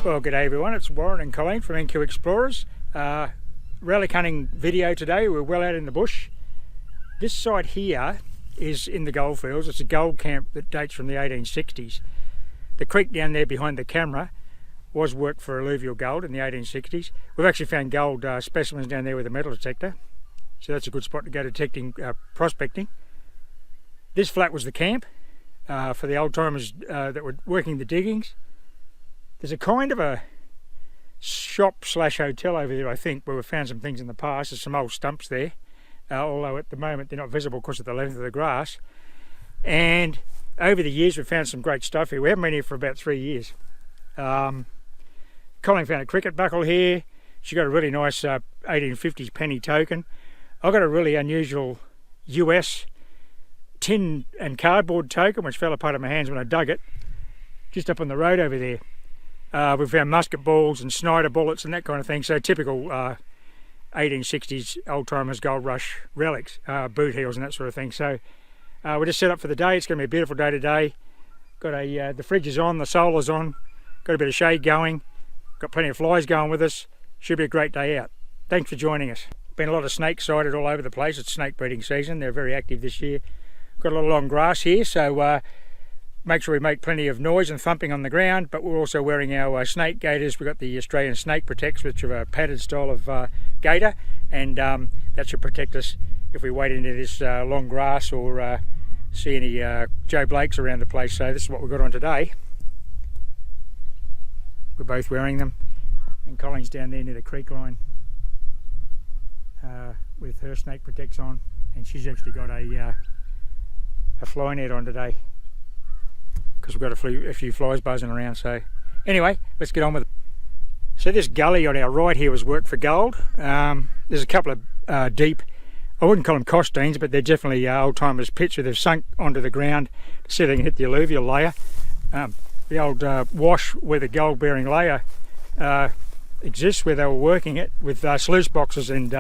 Well, good day everyone, it's Warren and Colleen from NQ Explorers. Relic hunting video today. We're well out in the bush. This site here is in the goldfields. It's a gold camp that dates from the 1860s. The creek down there behind the camera was worked for alluvial gold in the 1860s. We've actually found gold specimens down there with a metal detector, so that's a good spot to go detecting, prospecting. This flat was the camp for the old timers that were working the diggings. There's a kind of a shop slash hotel over there, I think, where we've found some things in the past. There's some old stumps there, although at the moment they're not visible because of the length of the grass. And over the years we've found some great stuff here. We haven't been here for about 3 years. Colleen found a cricket buckle here. She got a really nice 1850s penny token. I got a really unusual US tin and cardboard token which fell apart in my hands when I dug it, just up on the road over there. We've found musket balls and Snider bullets and that kind of thing, so typical 1860s old-timers gold rush relics, boot heels and that sort of thing. So we're just set up for the day. It's going to be a beautiful day today. Got the fridge is on, the solar's on, got a bit of shade going, got plenty of flies going with us. Should be a great day out. Thanks for joining us. Been a lot of snakes sighted all over the place. It's snake breeding season. They're very active this year. Got a lot of long grass here, so make sure we make plenty of noise and thumping on the ground, but we're also wearing our snake gaiters. We've got the Australian snake protects, which are a padded style of gaiter, and that should protect us if we wade into this long grass or see any Joe Blakes around the place. So this is what we've got on today. We're both wearing them, and Colleen's down there near the creek line with her snake protects on, and she's actually got a fly net on today, because we've got a few flies buzzing around. So anyway, let's get on with it. So this gully on our right here was worked for gold. There's a couple of deep, I wouldn't call them costines, but they're definitely old timers pits where they've sunk onto the ground to see if they can hit the alluvial layer. The old wash where the gold bearing layer exists, where they were working it with sluice boxes and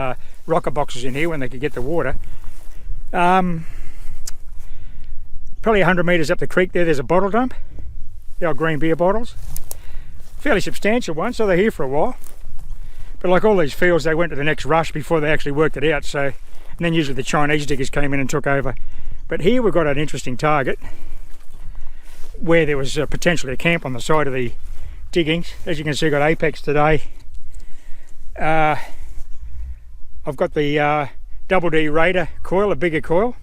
rocker boxes in here when they could get the water. Probably 100 metres up the creek there's a bottle dump, the old green beer bottles. Fairly substantial one, so they're here for a while. But like all these fields, they went to the next rush before they actually worked it out. So, and then usually the Chinese diggers came in and took over. But here we've got an interesting target where there was potentially a camp on the side of the diggings. As you can see, I've got apex today. I've got the Double D Raider coil, a bigger coil.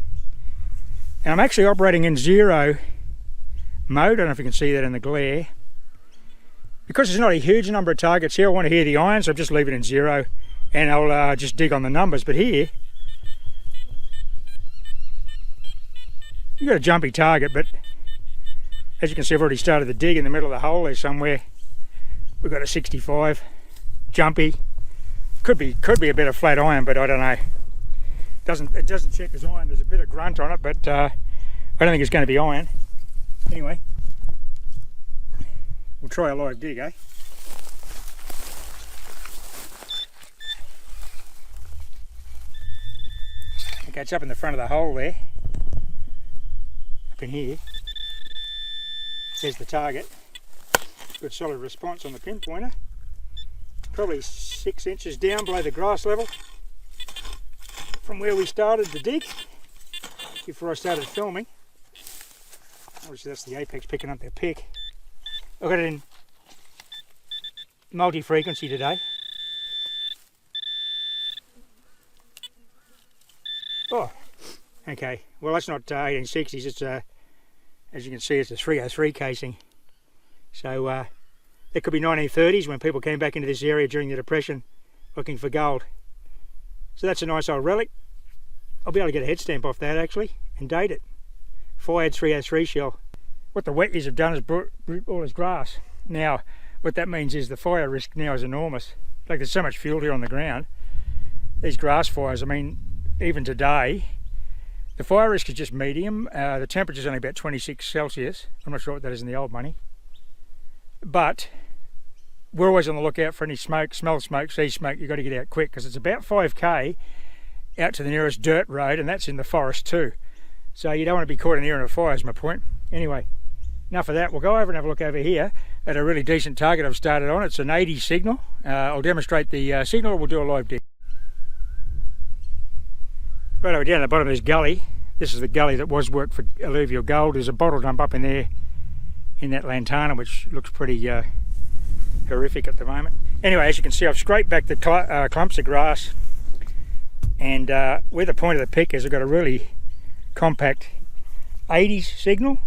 And I'm actually operating in zero mode. I don't know if you can see that in the glare. Because there's not a huge number of targets here, I want to hear the iron, so I'll just leave it in zero and I'll just dig on the numbers. But here, you've got a jumpy target, but as you can see, I've already started the dig in the middle of the hole there somewhere. We've got a 65, jumpy. Could be a bit of flat iron, but I don't know. It doesn't check as iron. There's a bit of grunt on it, but I don't think it's going to be iron. Anyway, we'll try a live dig, eh? Okay, it's up in the front of the hole there. Up in here. There's the target. Good solid response on the pinpointer. Probably 6 inches down below the grass level from where we started to dig before I started filming. Obviously that's the apex picking up their pick. I've got it in multi-frequency today. Oh, okay. Well, that's not 1860s. It's as you can see, it's a 303 casing. So it could be 1930s when people came back into this area during the Depression looking for gold. So that's a nice old relic. I'll be able to get a head stamp off that actually and date it. Fired 303 shell. What the wet years have done is brought all this grass. Now, what that means is the fire risk now is enormous. Like there's so much fuel here on the ground. These grass fires, I mean, even today, the fire risk is just medium. The temperature's only about 26 Celsius. I'm not sure what that is in the old money. But we're always on the lookout for any smoke, smell smoke, see smoke. You've got to get out quick because it's about 5k out to the nearest dirt road, and that's in the forest too. So you don't want to be caught in here in a fire is my point. Anyway, enough of that. We'll go over and have a look over here. at a really decent target I've started on. It's an 80 signal. I'll demonstrate the signal, or we'll do a live dig. Right over down at the bottom of this gully, this is the gully that was worked for alluvial gold. There's a bottle dump up in there, in that lantana, which looks pretty horrific at the moment. Anyway, as you can see, I've scraped back the clumps of grass, and where the point of the pick is, I've got a really compact 80s signal.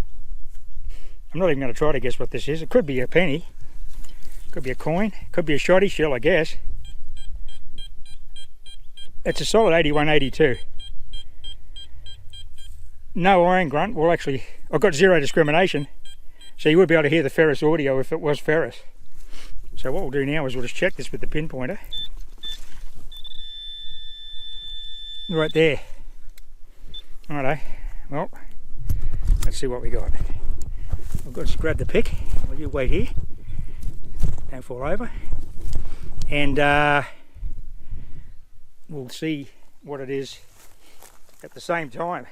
I'm not even going to try to guess what this is. It could be a penny, could be a coin, could be a shoddy shell, I guess. It's a solid 81, 82. No iron grunt. Well, actually, I've got zero discrimination, so you would be able to hear the ferrous audio if it was ferrous. So what we'll do now is we'll just check this with the pinpointer. Right there. Righto. Well, let's see what we got. I've got to just grab the pick. Well, you wait here. Don't fall over. And we'll see what it is at the same time.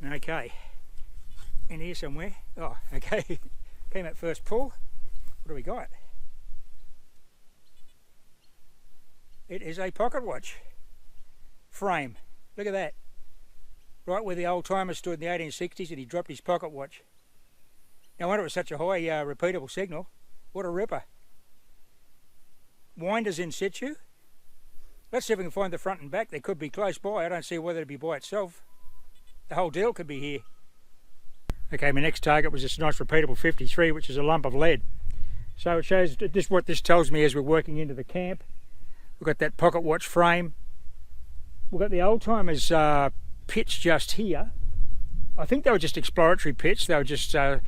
Okay. In here somewhere. Oh, okay. Came at first pull. What do we got? It is a pocket watch frame. Look at that. Right where the old timer stood in the 1860s, and he dropped his pocket watch. No wonder it was such a high repeatable signal. What a ripper. Winders in situ. Let's see if we can find the front and back. They could be close by. I don't see whether it'd be by itself. The whole deal could be here. Okay, my next target was this nice repeatable 53, which is a lump of lead. So it shows this. What this tells me as we're working into the camp. We've got that pocket watch frame. We've got the old timers pits just here. I think they were just exploratory pits. They were just a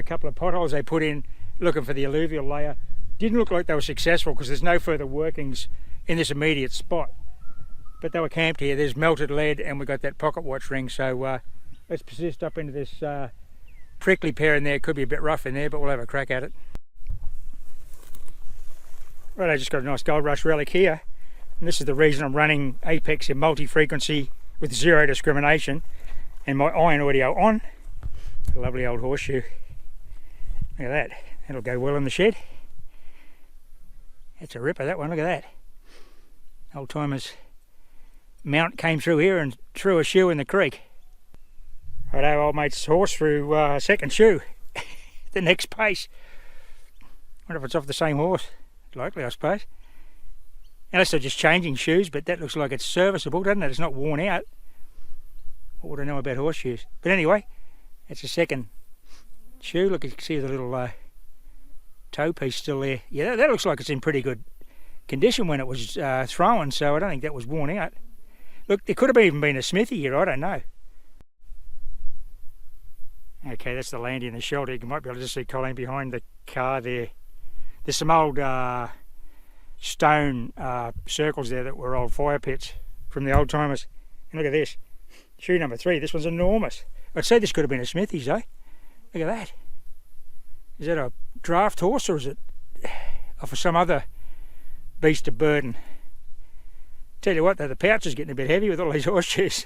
couple of potholes they put in looking for the alluvial layer. Didn't look like they were successful because there's no further workings in this immediate spot. But they were camped here. There's melted lead, and we've got that pocket watch ring. So let's persist up into this prickly pear in there. Could be a bit rough in there, but we'll have a crack at it. Right, I just got a nice gold rush relic here, and this is the reason I'm running Apex in multi-frequency with zero discrimination, and my iron audio on. A lovely old horseshoe. Look at that. That'll go well in the shed. That's a ripper, that one. Look at that. Old timers mount came through here and threw a shoe in the creek. Righto, old mate's horse threw a second shoe. The next pace. Wonder if it's off the same horse. Likely, I suppose. Unless they're just changing shoes, but that looks like it's serviceable, doesn't it? It's not worn out. What would I know about horseshoes? But anyway, it's a second shoe. Look, you can see the little toe piece still there. Yeah, that looks like it's in pretty good condition when it was thrown, so I don't think that was worn out. Look, there could have even been a smithy here, I don't know. Okay, that's the landing and the shelter. You might be able to just see Colleen behind the car there. There's some old stone circles there that were old fire pits from the old timers. And look at this, shoe number 3. This one's enormous. I'd say this could have been a smithy's, eh? Look at that. Is that a draft horse, or is it for some other beast of burden? Tell you what though, the pouch is getting a bit heavy with all these horseshoes.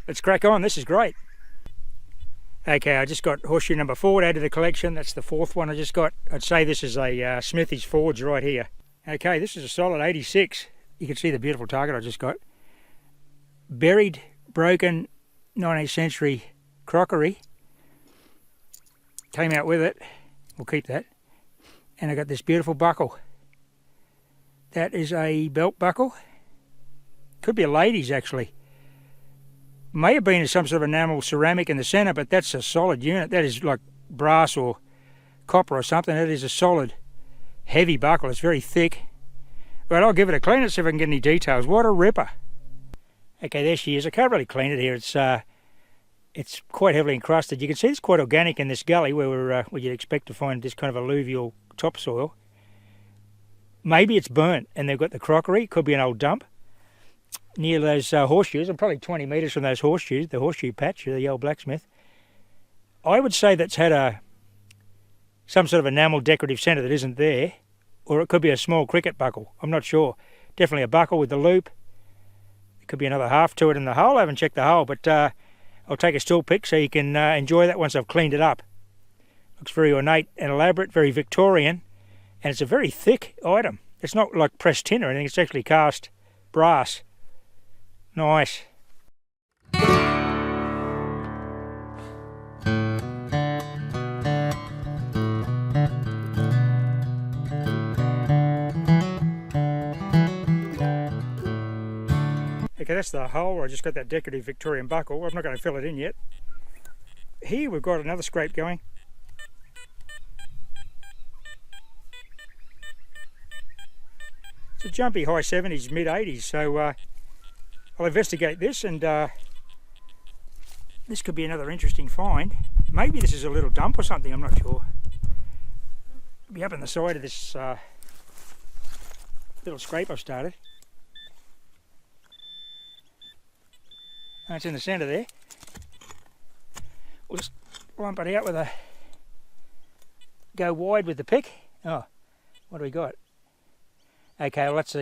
Let's crack on, this is great. Okay, I just got horseshoe number 4 to add to the collection. That's the 4th one I just got. I'd say this is a Smithy's Forge right here. Okay, this is a solid 86. You can see the beautiful target I just got. Buried, broken, 19th century crockery. Came out with it. We'll keep that. And I got this beautiful buckle. That is a belt buckle. Could be a lady's actually. May have been some sort of enamel ceramic in the centre, but that's a solid unit. That is like brass or copper or something. That is a solid, heavy buckle. It's very thick. Right, I'll give it a clean and see if I can get any details. What a ripper. Okay, there she is. I can't really clean it here. It's quite heavily encrusted. You can see it's quite organic in this gully where you'd expect to find this kind of alluvial topsoil. Maybe it's burnt and they've got the crockery. Could be an old dump. Near those horseshoes. I'm probably 20 metres from those horseshoes, the horseshoe patch, the old Blacksmith. I would say that's had some sort of enamel decorative centre that isn't there, or it could be a small cricket buckle. I'm not sure. Definitely a buckle with the loop. There could be another half to it in the hole. I haven't checked the hole, but I'll take a still pic so you can enjoy that once I've cleaned it up. Looks very ornate and elaborate, very Victorian, and it's a very thick item. It's not like pressed tin or anything, it's actually cast brass. Nice. Okay, that's the hole where I just got that decorative Victorian buckle. I'm not going to fill it in yet. Here we've got another scrape going. It's a jumpy high 70s, mid 80s, so I'll investigate this, and this could be another interesting find. Maybe this is a little dump or something, I'm not sure. It'll be up on the side of this little scrape I've started. It's in the centre there. We'll just lump it out with a... go wide with the pick. Oh, what do we got? Okay, well that's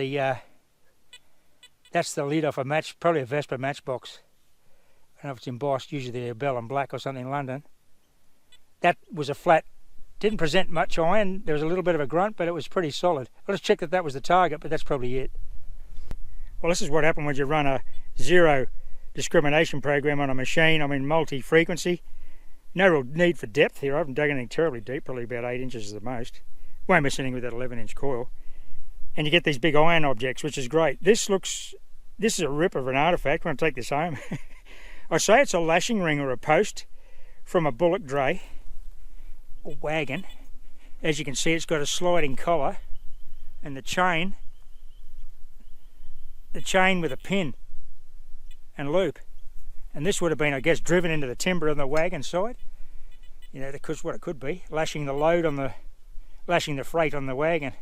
the lid off a match, probably a Vespa matchbox. I don't know if it's embossed, usually they're Bell and Black or something in London. That was a flat, didn't present much iron. There was a little bit of a grunt, but it was pretty solid. I'll just check that that was the target, but that's probably it. Well, this is what happened when you run a zero discrimination program on a machine. I mean, multi-frequency. No real need for depth here. I haven't dug anything terribly deep, probably about 8 inches at the most. Won't miss anything with that 11-inch coil. And you get these big iron objects, which is great. This is a rip of an artefact. I'm going to take this home. I say it's a lashing ring or a post from a bullock dray or wagon. As you can see, it's got a sliding collar and the chain with a pin and loop. And this would have been, I guess, driven into the timber on the wagon side. You know, that's what it could be, lashing the freight on the wagon.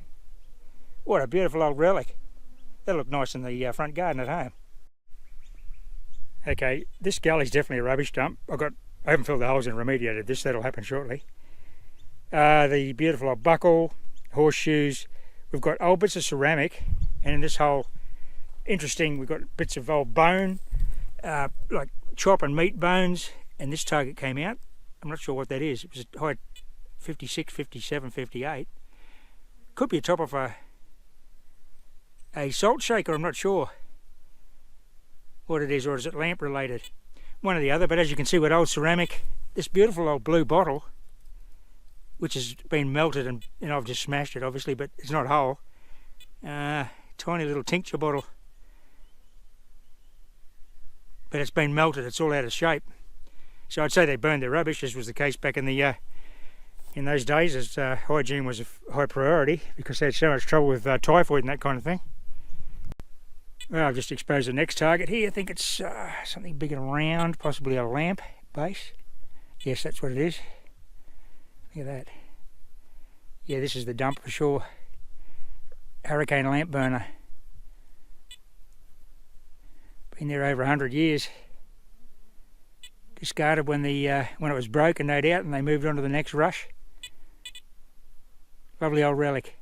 What a beautiful old relic. That'll look nice in the front garden at home. Okay, this gully's definitely a rubbish dump. I haven't filled the holes and remediated this, that'll happen shortly. The beautiful old buckle, horseshoes. We've got old bits of ceramic, and in this hole, interesting, we've got bits of old bone, like chop and meat bones, and this target came out. I'm not sure what that is. It was a height 56, 57, 58. Could be a top of a salt shaker, I'm not sure what it is, or is it lamp related? One or the other, but as you can see with old ceramic, this beautiful old blue bottle, which has been melted, and I've just smashed it obviously, but it's not whole. Tiny little tincture bottle. But it's been melted, it's all out of shape. So I'd say they burned their rubbish, as was the case back in those days, as hygiene was a high priority, because they had so much trouble with typhoid and that kind of thing. Well, I've just exposed the next target here. I think it's something big and round, possibly a lamp base. Yes, that's what it is. Look at that. Yeah, this is the dump for sure. Hurricane lamp burner. Been there over 100 years. Discarded when it was broken, no doubt, and they moved on to the next rush. Lovely old relic.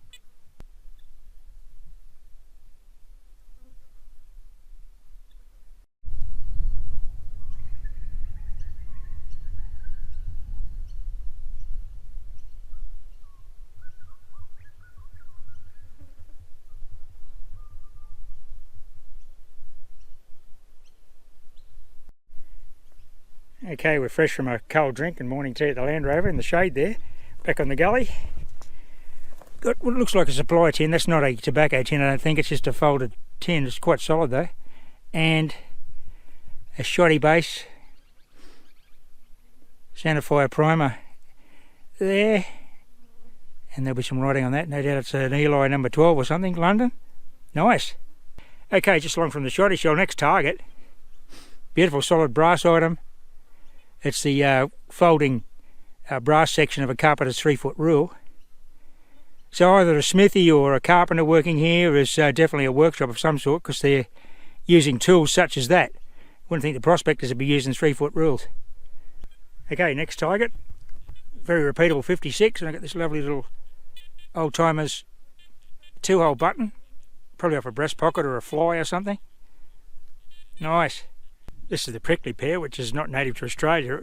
Okay, we're fresh from a cold drink and morning tea at the Land Rover in the shade there. Back on the gully. Got what looks like a supply tin. That's not a tobacco tin, I don't think. It's just a folded tin. It's quite solid though. And a shoddy base. Centerfire primer there. And there'll be some writing on that. No doubt it's an Eli number 12 or something, London. Nice. Okay, just along from the shoddy shell, next target. Beautiful solid brass item. It's the folding brass section of a carpenter's 3-foot rule. So either a smithy or a carpenter working here is definitely a workshop of some sort, because they're using tools such as that. Wouldn't think the prospectors would be using 3-foot rules. Okay, next target. Very repeatable 56, and I've got this lovely little old-timers 2-hole button. Probably off a breast pocket or a fly or something. Nice. This is the prickly pear, which is not native to Australia,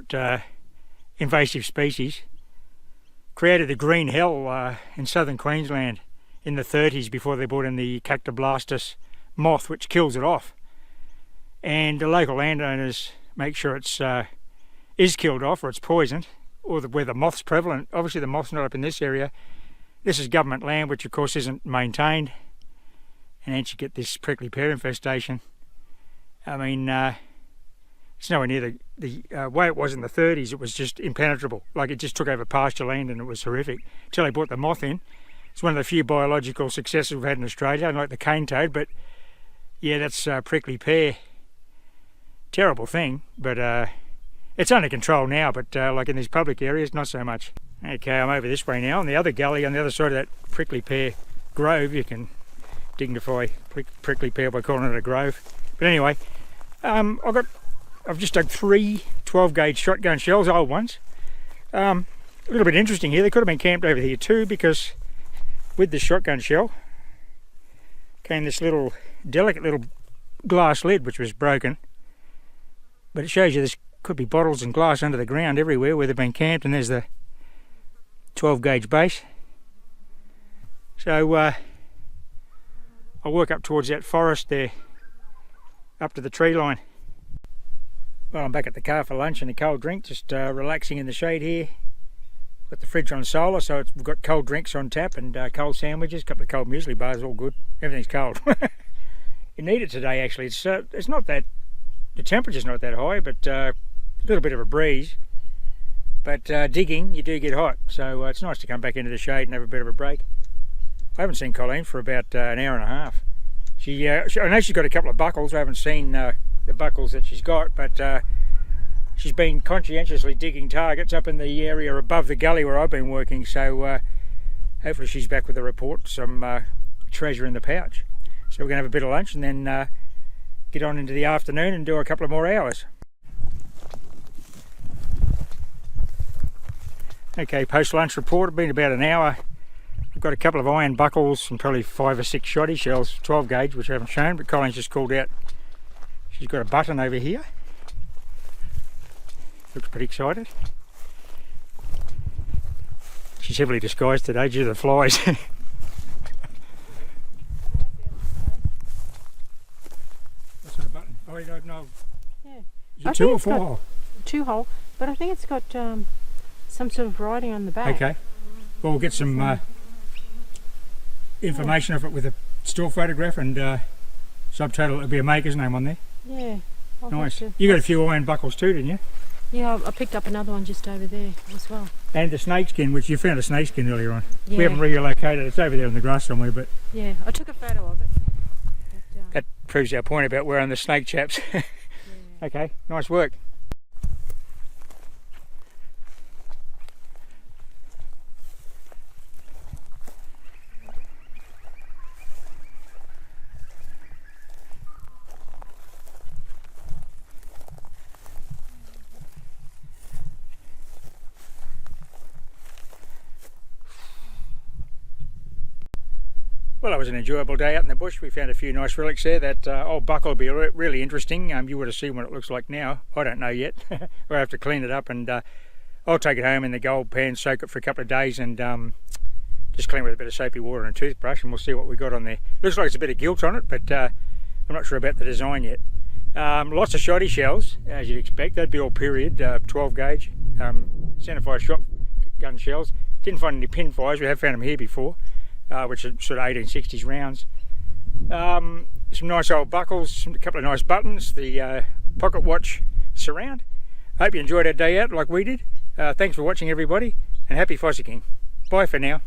invasive species. Created the green hell in southern Queensland in the 30s before they brought in the Cactoblastis moth, which kills it off. And the local landowners make sure it's is killed off, or it's poisoned, or where the moth's prevalent. Obviously the moth's not up in this area. This is government land, which of course isn't maintained, and hence you get this prickly pear infestation. I mean, it's nowhere near the way it was in the 30s. It was just impenetrable. Like, it just took over pasture land and it was horrific. Until they brought the moth in. It's one of the few biological successes we've had in Australia, unlike the cane toad. But yeah, that's prickly pear. Terrible thing, but it's under control now. But like in these public areas, not so much. Okay, I'm over this way now. On the other gully, on the other side of that prickly pear grove, you can dignify prickly pear by calling it a grove. But anyway, I've just dug 3 12-gauge shotgun shells, old ones. A little bit interesting here, they could have been camped over here too, because with the shotgun shell came this little delicate little glass lid which was broken. But it shows you this could be bottles and glass under the ground everywhere where they've been camped, and there's the 12-gauge base. So I'll work up towards that forest there, up to the tree line. Well, I'm back at the car for lunch and a cold drink, just relaxing in the shade here. Got the fridge on solar, so we've got cold drinks on tap and cold sandwiches, a couple of cold muesli bars, all good. Everything's cold. You need it today, actually. It's not that, the temperature's not that high, but a little bit of a breeze. But digging, you do get hot, so it's nice to come back into the shade and have a bit of a break. I haven't seen Colleen for about an hour and a half. I know she's got a couple of buckles. I haven't seen the buckles that she's got, but she's been conscientiously digging targets up in the area above the gully where I've been working, so hopefully she's back with a report, some treasure in the pouch. So we're going to have a bit of lunch and then get on into the afternoon and do a couple of more hours. Okay, post-lunch report. It's been about an hour. I've got a couple of iron buckles and probably 5 or 6 shoddy shells, 12 gauge, which I haven't shown, but Colleen's just called out. She's got a button over here. Looks pretty excited. She's heavily disguised today due to the flies. What sort of button? Oh, you don't know. Yeah. Is it 2 or 4 hole? 2 hole, but I think it's got some sort of writing on the back. Okay. Well, we'll get some information of it with a still photograph and subtitle. It'll be a maker's name on there. Yeah. Nice. You got a few iron buckles too, didn't you? Yeah, I picked up another one just over there as well. And the snakeskin, which you found a snakeskin earlier on. Yeah. We haven't relocated. It's over there in the grass somewhere, but yeah, I took a photo of it. But, that proves our point about wearing the snake chaps. yeah. Okay, nice work. Well, it was an enjoyable day out in the bush. We found a few nice relics there. That old buckle will be really interesting. You would have seen what it looks like now. I don't know yet. We'll have to clean it up, and I'll take it home in the gold pan, soak it for a couple of days, and just clean it with a bit of soapy water and a toothbrush, and we'll see what we got on there. Looks like it's a bit of gilt on it, but I'm not sure about the design yet. Lots of shoddy shells, as you'd expect. They'd be all period, 12 gauge, centerfire shotgun shells. Didn't find any pin fires. We have found them here before. Which are sort of 1860s rounds. Some nice old buckles, a couple of nice buttons, the pocket watch surround. Hope you enjoyed our day out like we did. Thanks for watching, everybody, and happy Fossicking. Bye for now.